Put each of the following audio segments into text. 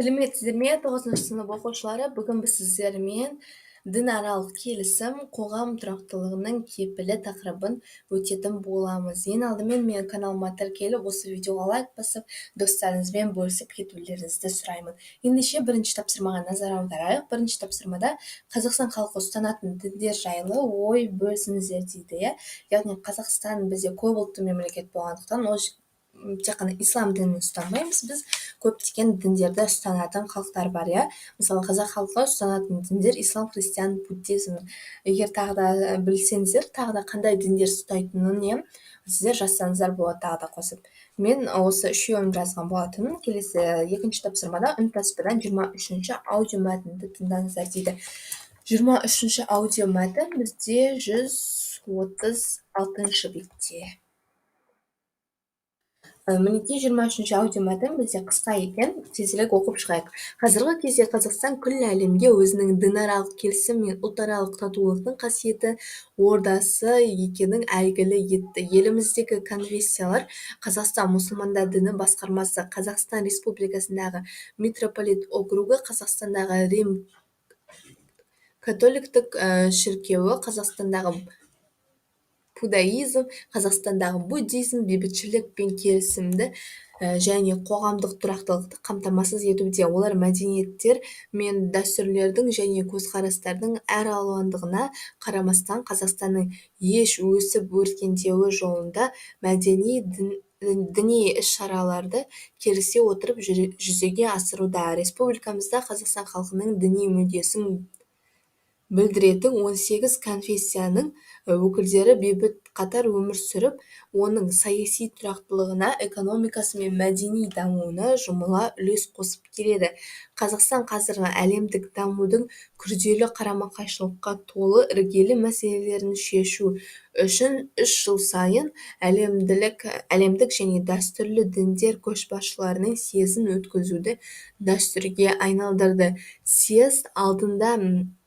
Сәлеметсіздер ме, 9 сынып оқушылары? Бүгін біз сіздермен дінаралық келісім қоғам тұрақтылығының кепілі тақырыбын өтетін боламыз. Ең алдымен менің каналыма тіркеліп, осы видеоға лайк басып, достарыңызбен бөлісіп кетулеріңізді сұраймын. Ендеше бірінші тапсырмаға назар аударайық. Бірінші тапсырмада Қазақстан халқы ұстанатын діндер жайлы ой бөлісіңіздер дейді. Яғни Қазақстан бізде көп ұлтты мемлекет болғандықтан, ол тек қана ислам дінін ұстанбаймыз, біз көптеген діндерді ұстанатын халықтар бар, мысалы қазақ халқы ұстанатын діндер ислам, христиан, буддизм. Егер тағы да білсеңіздер, тағы да қандай діндер ұстайтынын сіздер жазсаңыздар болады тағы да қосып. Мен осы үшеуін жазған болатынмын. Келесі екінші тапсырмада үнтаспадан 23-ші аудио мәтінді тыңдаңыздар дейді. 23-ші аудио мәтін бізде 136-шы бетте. Мінекей 23-ші аудио мәтін бізде қысқа екен, тезірек оқып шығайық. Қазіргі кезде Қазақстан күллі әлемге өзінің дінаралық келісім мен ұлтаралық татулықтың қасиетті ордасы екенін әйгілі етті. Еліміздегі конфессиялар Қазақстан мұсылмандар діні басқармасы, Қазақстан Республикасындағы митрополит округы, Қазақстандағы Рим католиктік шіркеуі, Қазақстандағы пудаизм, Қазақстандағы буддизм бейбітшілік пен келісімді және қоғамдық тұрақтылықты қамтамасыз етуде. Олар мәдениеттер мен дәстүрлердің және көзқарастардың әр алуандығына қарамастан Қазақстанның еш өсіп өркендеуі жолында мәдени діни іс-шараларды келісе отырып жүзеге асыруда. Республикамызда Қазақстан халқының діни мүддесін білдіретін 18 конфессияның өкілдері бейбіт қатар өмір сүріп, оның саяси тұрақтылығына, экономикасы мен мәдени дамуына жұмыла үлес қосып келеді. Қазақстан қазіргі әлемдік дамудың күрделі қарама-қайшылыққа толы іргелі мәселелерін шешу үшін 3 жыл сайын әлемдік және дәстүрлі діндер көшбасшыларының съезін өткізуді дәстүрге айналдырды. Съезд алдында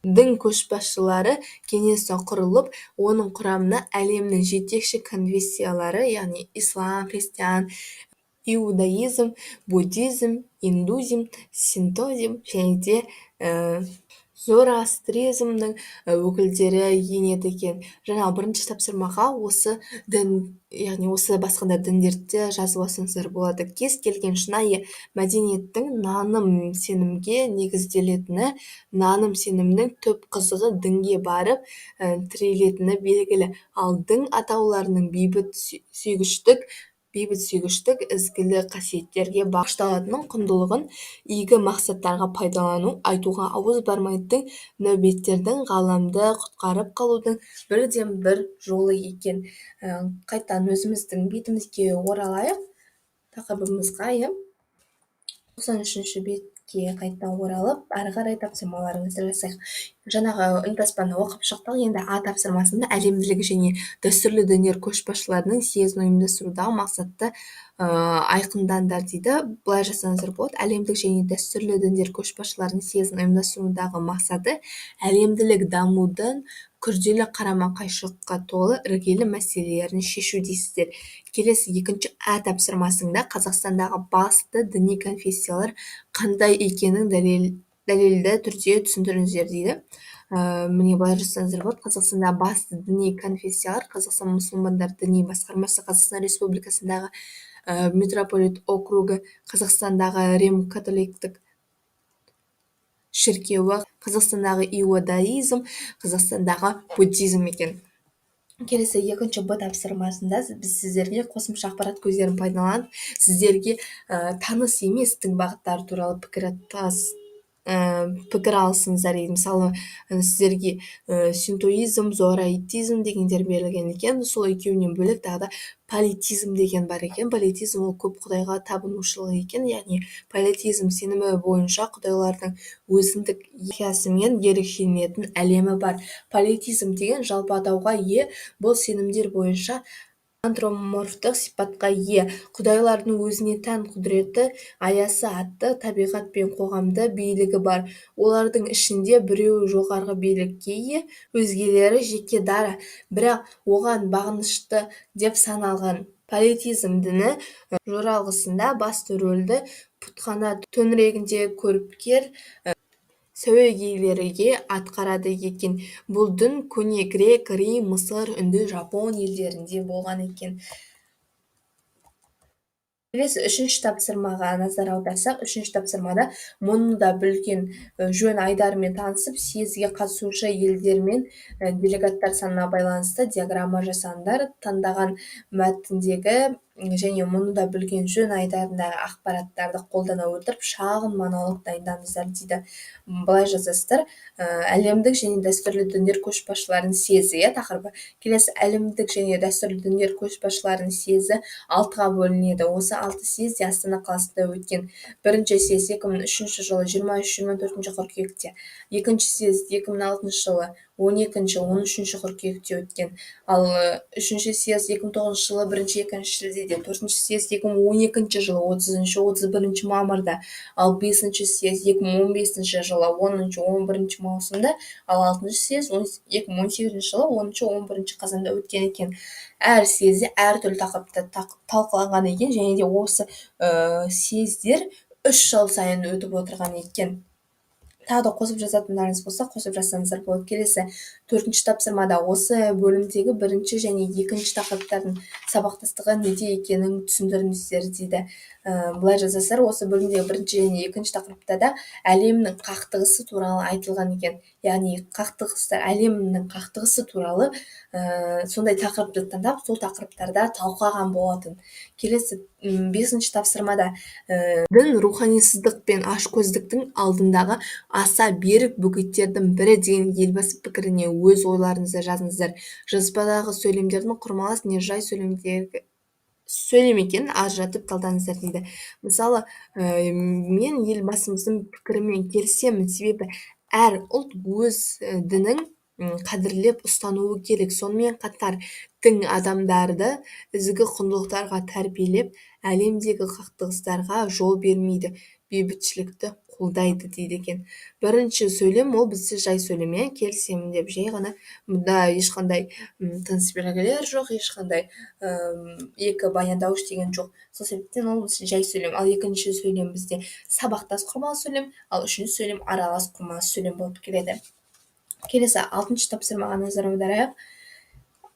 дін көшбасшылары кеңесі құрылып, оның құрамына әлемнің жетекші конфессиялары, яғни ислам, христиан, иудаизм, буддизм, индуизм, синтоизм және де зороастризмнің өкілдері енеді екен. Жаңа бірінші тапсырмаға осы дін, яғни осы басқа да діндерді жазып алсаңыздар болады. Кез келген шынайы мәдениеттің наным сенімге негізделетіні, наным сенімнің түп қызығы дінге барып тірелетіні белгілі. Ал дін атауларының бейбіт сүйгіштік, ізгілі қасиеттерге бағышталатынын, құндылығын игі мақсаттарға пайдалану, айтуға ауыз бармайтын нәубеттердің ғаламды құтқарып қалудың бірден-бір жолы екен. Қайтадан өзіміздің бетімізге оралайық, тақырыбымызға. 93-ші бетке қайтадан оралып, ары қарай тапсырмаларыңызды жасайық. Жаңағы үнтаспаны оқып шықтық. Енді А тапсырмасында әлемдік және дәстүрлі діндер көшбасшыларының съезін ұйымдастырудағы мақсатты айқындандар дейді. Былай жасаңыздар болады. Әлемдік және дәстүрлі діндер көшбасшыларының съезін ұйымдастырудағы мақсаты әлемдік дамудың күрделі қарама-қайшылыққа толы іргелі мәселелерін шешу дейсіздер. Келесі екінші А тапсырмасында Қазақстандағы басты діни конфессиялар қандай екенін дәлелді түрде түсіндіріңіздер дейді. Міне былай жазсаңыздар болады. Қазақстандағы басты діни конфессиялар Қазақстан мұсылмандар діни басқармасы, Қазақстан Республикасындағы митрополит округы, Қазақстандағы Рим католиктік шіркеуі, Қазақстандағы иудаизм, Қазақстандағы буддизм екен. Келесі екінші Б тапсырмасында біз сіздерге қосымша ақпарат көздерін пайдаланып, сіздерге таныс емес дін бағыттары туралы пікір алысыңыздар дейді. Мысалы, сіздерге синтоизм, зороастризм дегендер берілген екен. Сол екеуінен бөлек тағы да политизм деген бар екен. Политизм ол көп құдайға табынушылық екен, яғни политизм сенімі бойынша құдайлардың өзіндік иерархиясымен ерекшеленетін әлемі бар. Политизм деген жалпы атауға ие, бұл сенімдер бойынша антропоморфтық сипатқа ие, құдайлардың өзіне тән құдіреті аясы атты табиғат пен қоғамда билігі бар. Олардың ішінде біреуі жоғарғы билікке ие, өзгелері жеке дара, бірақ оған бағынышты деп саналған. Политизм діні жоралғысында басты рөлді пұтхана төңірегінде көріпкел сәуегейлерге атқарады екен. Бұл дін көне грек, Рим, Мысыр, үнді, Жапон елдерінде болған екен. Келесі үшінші тапсырмаға назар аударсақ, үшінші тапсырмада мұны да білген жөн айдарымен танысып, съезге қатысушы елдер мен делегаттар санына байланысты диаграмма жасаңдар. Таңдаған мәтіндегі және мұны да білген жөн айдарындағы ақпараттарды қолдана отырып шағын монолог дайындаңыздар дейді. Былай жазасыздар: әлемдік және дәстүрлі діндер көшбасшыларының съезі, тақырыбы. Келесі әлемдік және дәстүрлі діндер көшбасшыларының съезі 6-ға бөлінеді. Осы 6 съезде Астана қаласында өткен. Бірінші съезд 2003 жылы 23-24 қыркүйекте, екінші съезд 2006 жылы 12-13 қыркүйекте өткен. Ал үшінші съезд 2009 жылы 1-2 шілдеде, төртінші съезд 2012 жылы 30-31 мамырда, ал бесінші съезд 2015 жылы 10-11 маусымда, ал алтыншы съезд 2018 жылы 10-11 қазанда өткен екен. Әр съезде әртүрлі тақырыпта талқыланған екен, және де осы съездер 3 жыл сайын өтіп отырған екен. Тағы да қосып жазатындарыңыз болса, қосып жазсаңыздар болады. Келесі төртінші тапсырмада осы бөлімдегі бірінші және екінші тақырыптардың сабақтастығы неде екенін түсіндіріңіздер дейді. Былай жазасыздар: осы бөлімдегі бірінші және екінші тақырыпта да әлемнің қақтығысы туралы айтылған екен. Яғни әлемнің қақтығысы туралы сондай тақырыпты таңдап, сол тақырыптарда талқылаған болатын. Келесі бесінші тапсырмада дін руханисыздық пен ашкөздіктің алдындағы аса берік бөгеттердің бірі деген елбасы пікіріне өз ойларыңызды жазыңыздар. Жазбадағы сөйлемдердің құрмалас не жай сөйлем екенін ажыратып талдаңыздар дейді. Мысалы, мен елбасымыздың пікірімен келісемін, себебі әр ұлт өз дінін қадірлеп ұстануы керек. Сонымен қатар дін адамдарды ізгі құндылықтарға тәрбиелеп, әлемдегі қақтығыстарға жол бермейді, бейбітшілікті қолдайды дейді екен. Бірінші сөйлем ол бізде жай сөйлем, келісемін деп жай ғана. Мұнда ешқандай тыныс белгілер жоқ, ешқандай екі баяндауыш деген жоқ. Сол себептен ол жай сөйлем. Ал екінші сөйлем бізде сабақтас құрмалы сөйлем, ал үшінші сөйлем аралас құрмалы сөйлем болып келеді. Келесі алтыншы тапсырмаға назар аударайық.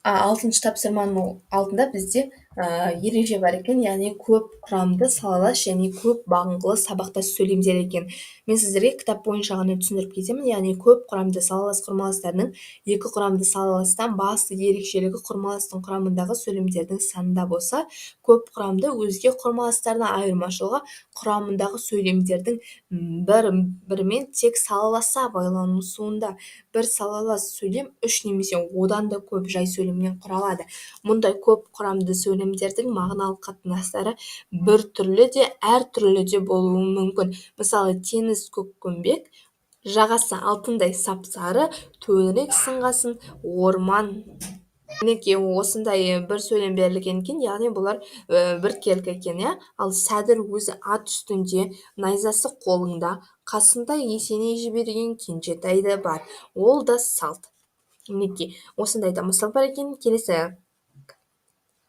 Алтыншы тапсырманың алдында бізде ереже бар екен, яғни көп құрамды салалас және көп бағынғылы сабақтас сөйлемдер екен. Мен сіздерге кітап бойынша ғана түсіндіріп кетемін. Яғни көп құрамды салалас құрмаластарының екі құрамды салаластан басты ерекшелігі құрмаластың құрамындағы сөйлемдердің санында болса, көп құрамды өзге құрмаластарына айырмашылығы құрамындағы сөйлемдердің бірімен тек салаласа байланысуында. Бір салалас сөйлем 3 немесе одан да көп жай сөйлемнен құралады. Мұндай көп құрамды сөйлемдердің мағыналық қатынастары бір түрлі де әртүрлі де болуы мүмкін. Мысалы, теңіз көкпеңбек, жағасы алтындай сап-сары, төңірек сыңғасын, орман. Мінекей осындай бір сөйлем берілген екен, яғни бұлар біркелкі екен. Ал сәдір өзі ат үстінде, найзасы қолында, қасында есеней жіберген кенжетайды бар, ол да салт. Мінекей осындай да мысал бар екен. Келесі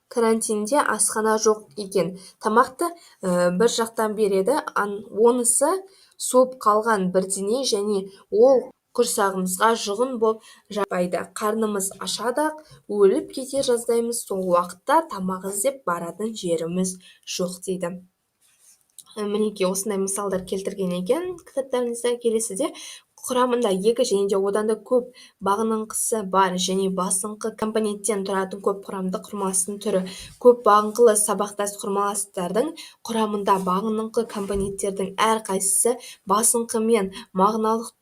карантинде асхана жоқ екен. Тамақты бір жақтан береді, онысы суып қалған бірдеңе, және ол құрсағымызға жұғын боп жатпайды. Қарнымыз ашады, өліп кете жаздаймыз, сол уақытта тамақ іздеп баратын жеріміз жоқ дейді. Мінекей осындай мысалдар келтірген екен кітаптарыңызда. Келесіде құрамында екі және де одан да көп бағыныңқысы бар және басыңқы компоненттен тұратын көп құрамды құрмаластың түрі. Көп бағынғылы сабақтас құрмаластардың құрамында бағыныңқы компоненттердің әрқайсысы басыңқымен мағыналық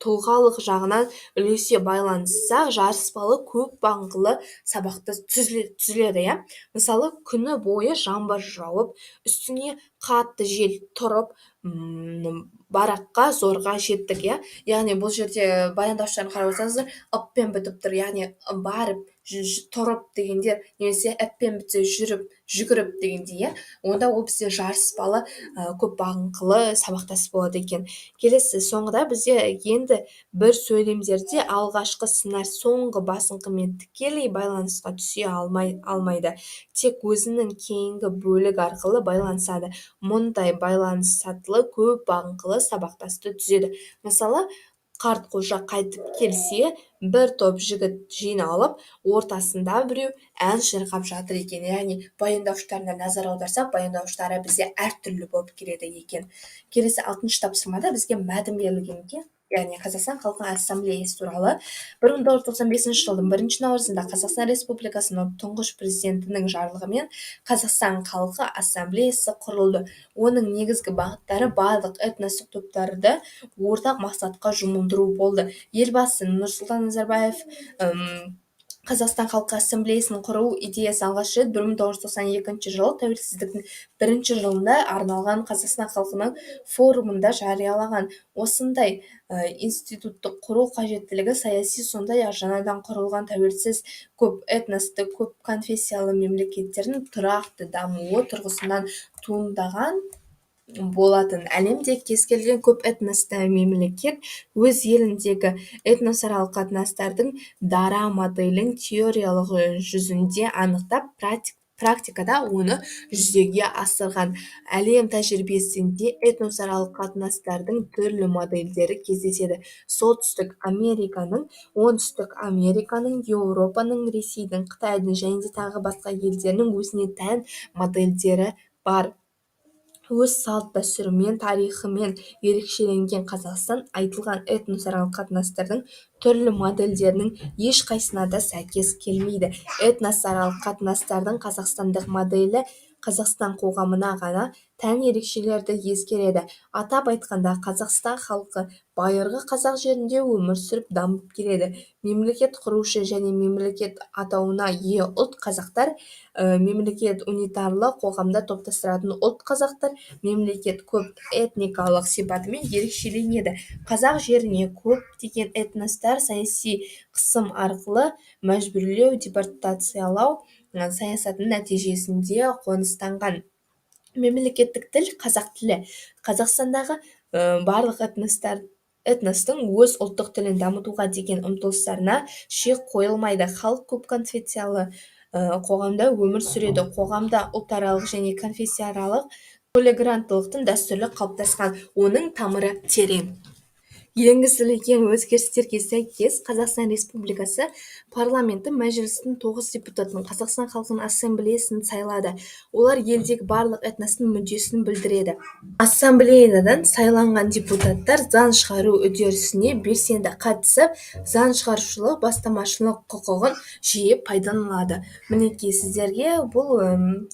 тұлғалық жағынан үлесе байланысса, жарыспалы көп бағынғылы сабақтас түзіледі. Мысалы, күні бойы жаңбыр жауып, үстіне қатты жел тұрып, бараққа зорға жеттік. Яғни бұл жерде баяндауыштарын қарап отырсаңыздар, ып-пен бітіп тұр. Яғни барып, тұрып дегендер, немесе іп-пен бітсе жүріп, жүгіріп дегендей. Онда ол бізде жарыспалы көп бағынғылы сабақтас болады екен. Келесі соңғыда бізде енді бір сөйлемдерде алғашқы сыңар соңғы басыңқымен тікелей байланысқа түсе алмайды, тек өзінің кейінгі бөлік арқылы байланысады. мұндай байланыс сатылы көп бағыңқылы сабақтасты түзеді. Мысалы, қарт қожа қайтып келсе, бір топ жігіт жиналып, ортасында біреу ән шырқап жатыр екен. Яғни баяндауыштарына назар аударсақ, баяндауыштары бізде әртүрлі болып келеді екен. Келесі 6-шы тапсырмада бізге мәтін берілген екен. Яғни Қазақстан халқы ассамблеясы туралы 1995 жылдың 1 наурызында Қазақстан Республикасының тұңғыш президентінің жарлығымен Қазақстан халқы ассамблеясы құрылды. Оның негізгі бағыттары барлық этностық топтарды ортақ мақсатқа жұмылдыру болды. Елбасы Нұрсұлтан Назарбаев Қазақстан халқы ассамблеясын құру идеясы алғаш рет 1992 жылы тәуелсіздіктің 1-ші жылында арналған Қазақстан халқының форумында жариялаған. Осындай институтты құру қажеттілігі саяси, сондай-ақ жаңадан құрылған тәуелсіз көп этносты, көп конфессиялы мемлекеттердің тұрақты дамуы тұрғысынан туындаған болатын. Әлемде кез келген көп этносты мемлекет өз еліндегі этносаралық қатынастардың дара моделін теориялық жүзінде анықтап, практикада оны жүзеге асырған. Әлем тәжірибесінде этносаралық қатынастардың түрлі модельдері кездеседі. Солтүстік Американың, Оңтүстік Американың, Еуропаның, Ресейдің, Қытайдың және тағы басқа елдерінің өзіне тән модельдері бар. Өз салт-дәстүрімен, тарихымен ерекшеленген Қазақстан айтылған этносаралық қатынастардың түрлі модельдерінің ешқайсына да сәйкес келмейді. Этносаралық қатынастардың Қазақстандық моделі Қазақстан қоғамына ғана тән ерекшелерді ескереді. Атап айтқанда, Қазақстан халқы байырғы қазақ жерінде өмір сүріп дамып келеді. Мемлекет құрушы және мемлекет атауына ие ұлт қазақтар, мемлекет унитарлы қоғамда топтастыратын ұлт қазақтар, мемлекет көп этникалық сипатымен ерекшеленеді. Қазақ жеріне көптеген этностар саяси қысым арқылы мәжбүрлеу, депортациялау саясатының нәтижесінде қоныстанған. Мемлекеттік тіл қазақ тілі. Қазақстандағы барлық этностың өз ұлттық тілін дамытуға деген ұмтылыстарына шек қойылмайды. Халық көп конфессиялы қоғамда өмір сүреді. Қоғамда ұлтаралық және конфессияаралық толеранттылықтың дәстүрлі қалыптасқан. Оның тамыры терең. Енгізілген өзгерістерге сәйкес Қазақстан Республикасы парламенті мәжілістің 9 депутатын Қазақстан халқының ассамблеясын сайлады. Олар елдегі барлық этностың мүддесін білдіреді. Ассамблеядан сайланған депутаттар заң шығару үдерісіне белсенді қатысып, заң шығарушылық, бастамашылық құқығын жиі пайдаланады. Мінекей сіздерге бұл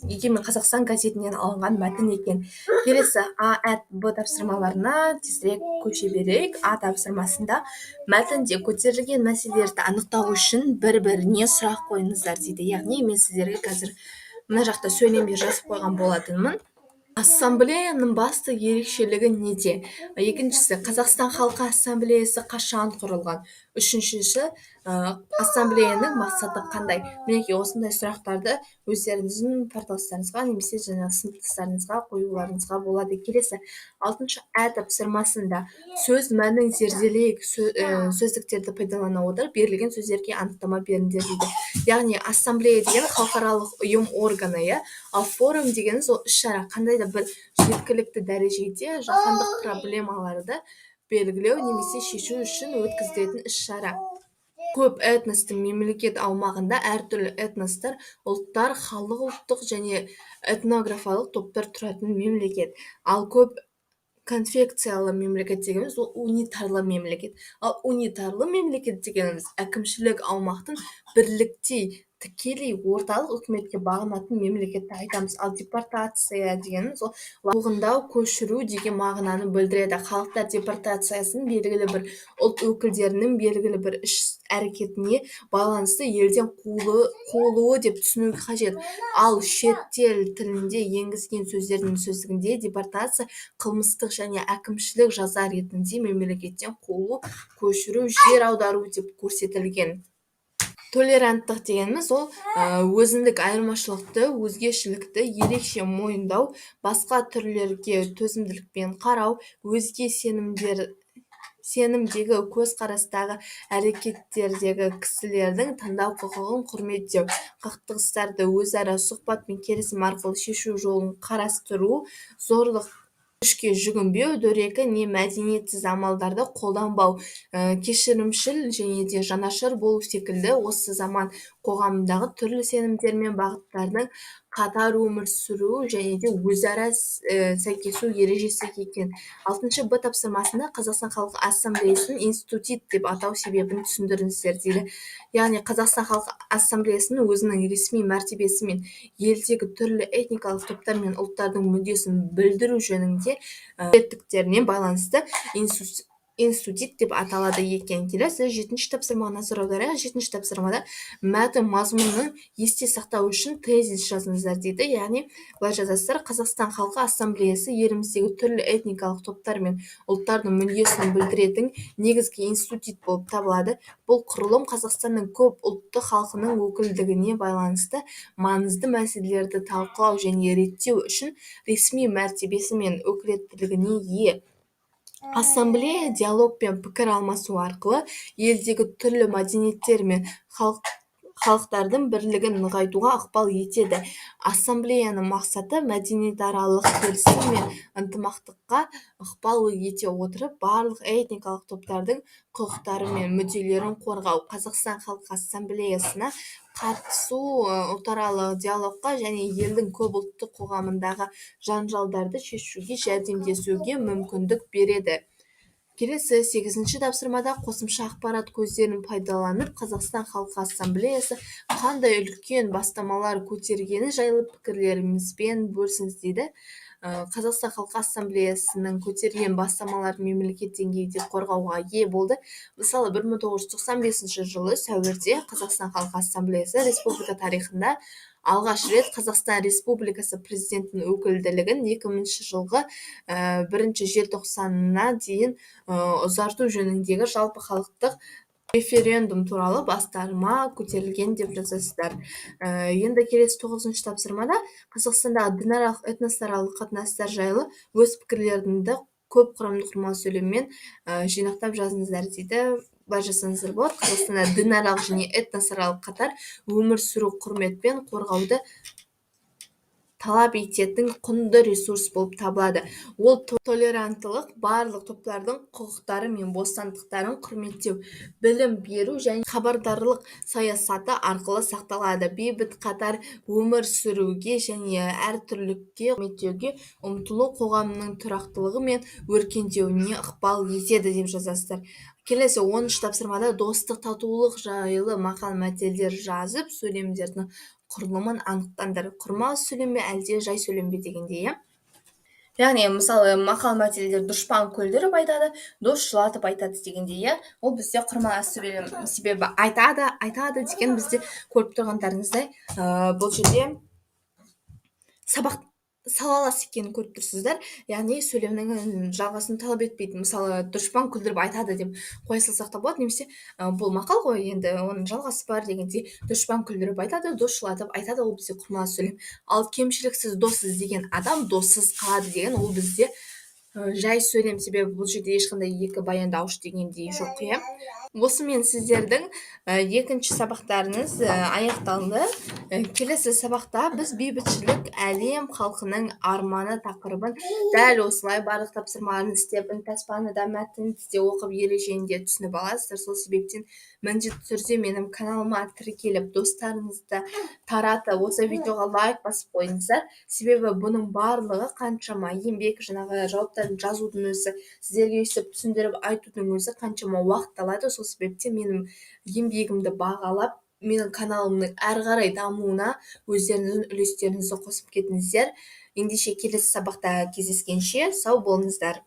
Егемен Қазақстан газетінен алынған мәтін екен. Келесі А, Әт, Б тапсырмаларына тезірек көше берейік. А тапсырмасында мәтінде көтерілген мәселелерді анықтау үшін бір-біріне сұрақ қойыңыздар дейді. Яғни мен сіздерге қазір мына жақта сөйлемдер жазып қойған болатынмын. Ассамблеяның басты ерекшелігі неде? Екіншісі, Қазақстан халқы ассамблеясы қашан құрылған? Үшіншісі, ассамблеяның мақсаты қандай? Мінекей осындай сұрақтарды өздеріңіздің порталдарыңызға немесе жаңағы сыныптастарыңызға қоюларыңызға болады. Келесі 6-шы Ә тапсырмасында сөз мәнін зерделейік, сөздіктерді пайдалана отырып берілген сөздерге анықтама беріңдер дейді. Яғни ассамблея деген халықаралық ұйым органы, ал форум деген сол іс-шара, қандай да бір жеткілікті дәрежеде жаһандық проблемаларды белгілеу немесе шешу үшін өткізілетін іс-шара. Көп этностың мемлекет аумағында әртүрлі этностар, ұлттар, халық ұлттық және этнографиялық топтар тұратын мемлекет. Ал көп конфессиялы мемлекет дегеніміз ол унитарлы мемлекет. Ал унитарлы мемлекет дегеніміз әкімшілік аумақтың бірліктей тікелей орталық үкіметке бағынатын мемлекетті айтамыз. Ал депортация дегеніміз ол қуғындау, көшіру деген мағынаны білдіреді. Халықтар депортациясын белгілі бір ұлт өкілдерінің белгілі бір іс әрекетіне байланысты елден қуылуы деп түсіну қажет. Ал шеттел тілінде енгізген сөздердің сөздігінде депортация қылмыстық және әкімшілік жаза ретінде мемлекеттен қуылу, көшіру, жер аудару деп көрсетілген. Толеранттық дегеніміз ол өзіндік айырмашылықты, өзгешілікті ерекше мойындау, басқа түрлерге төзімділікпен қарау, өзге сенімдегі, көзқарастағы, әрекеттердегі кісілердің таңдау құқығын құрметтеу, қақтығыстарды өзара сұхбат пен келісім арқылы шешу жолын қарастыру, зорлық күшке жүгінбеу, дөрекі не мәдениетсіз амалдарды қолданбау, кешірімшіл және де жанашыр болу секілді осы заман қоғамындағы түрлі сенімдер мен бағыттардың қатар өмір сүру және де өзара сәйкесу ережесі екен. 6 Б тапсырмасында Қазақстан Халқы Ассамблеясын институт деп атау себебін түсіндіріңіздер дейді. Яғни Қазақстан Халқы Ассамблеясының өзінің ресми мәртебесі мен елдегі түрлі этникалық топтар мен ұлттардың мүддесін білдіру жөнінде қажеттіліктеріне байланысты институт деп аталады екен. Келесі 7 тапсырмаға назар аударайық. 7 тапсырмада мәтін мазмұнын есте сақтау үшін тезис жазыңыздар дейді. Яғни былай жазасыздар: Қазақстан Халқы Ассамблеясы еліміздегі түрлі этникалық топтар мен ұлттардың мүддесін білдіретін негізгі институт болып табылады. Бұл құрылым Қазақстанның көп ұлтты халқының өкілдігіне байланысты маңызды мәселелерді талқылау және реттеу үшін ресми мәртебесі мен өкілеттілігіне ие. Ассамблея диалог пен пікір алмасу арқылы елдегі түрлі мәдениеттер мен халықтардың бірлігін нығайтуға ықпал етеді. Ассамблеяның мақсаты мәдениетаралық келісім мен ынтымақтыққа ықпал ете отырып, барлық этникалық топтардың құқықтары мен мүдделерін қорғау. Қазақстан Халқы Ассамблеясына қатысу ұлтаралық диалогқа және елдің көп ұлтты қоғамындағы жанжалдарды шешуге жәрдемдесуге мүмкіндік береді. Келесі 8 тапсырмада қосымша ақпарат көздерін пайдаланып, Қазақстан Халқы Ассамблеясы қандай үлкен бастамалар көтергені жайлы пікірлеріңізбен бөлісіңіз дейді. Қазақстан Халқы Ассамблеясының көтерген бастамаларын мемлекет деңгейде қорғауға ие болды. Мысалы, 1995 жылы сәуірде Қазақстан Халқы Ассамблеясы республика тарихында алғаш рет Қазақстан Республикасы президентінің өкілділігін 2000 жылғы 1 желтоқсанына дейін ұзарту жөніндегі жалпы халықтық референдум туралы бастама көтерілген деп жазасыздар. Енді келесі 9 тапсырмада Қазақстандағы дінаралық этносаралық қатынастар жайлы өз пікірлеріңді көп құрамды құрмалы сөйлеммен жинақтап жазыңыздар дейді. Былай жазсаңыздар болады: Қазақстанда дінаралық және этносаралық қатар өмір сүру құрмет пен қорғауды талап ететін құнды ресурс болып табылады. Ол толеранттылық, барлық топтардың құқықтары мен бостандықтарын құрметтеу, білім беру және хабардарлық саясаты арқылы сақталады. Бейбіт қатар өмір сүруге және әртүрлілікке құрметтеуге ұмтылу қоғамның тұрақтылығы мен өркендеуіне ықпал етеді деп жазасыздар. Келесі 10 тапсырмада достық, татулық жайлы мақал-мәтелдер жазып, сөйлемдердің құрылымын анықтаңдар. Құрмалы сөйлем бе әлде жай сөйлем бе дегенде, яғни мысалы мақал-мәтелдер дұшпан күлдіріп айтады, дос жылатып айтады дегенде, ол бізде құрмалы сөйлем, себебі айтады деген бізде көріп тұрғандарыңыздай, бұл жерде сабақ салалас екенін көріп тұрсыздар. Яғни сөйлемнің жалғасын талап етпейді. Мысалы, дұшпан күлдіріп айтады деп қоя салсақ та болады, немесе бұл мақал ғой, енді оның жалғасы бар дегенде, дұшпан күлдіріп айтады, дос жылатып айтады, ол бізде құрмалы сөйлем. Ал кемшіліксіз дос іздеген адам доссыз қалады деген, ол бізде жай сөйлем, себебі бұл жерде ешқандай екі баяндауыш дегендей жоқ. Осымен сіздердің екінші сабақтарыңыз аяқталды. Келесі сабақта біз бейбітшілік әлем халқының арманы тақырыбын дәл осылай барлық тапсырмаларын істеп, үнтаспаны да мәтінін де оқып, ережені де түсініп аласыздар. Сол себептен міндетті түрде менің каналыма тіркеліп, достарыңызды таратып, осы видеоға лайк басып қойыңыздар. Себебі бұның барлығы қаншама еңбек, жаңағы жауаптарын жазудың өзі, сіздерге өйстіп түсіндіріп айтудың өзі қаншама уақыт алады. Сол себептен менің еңбегімді бағалап, менің каналымның әрі қарай дамуына өздеріңіздің үлестеріңізді қосып кетіңіздер. Ендеше келесі сабақта кездескенше сау болыңыздар.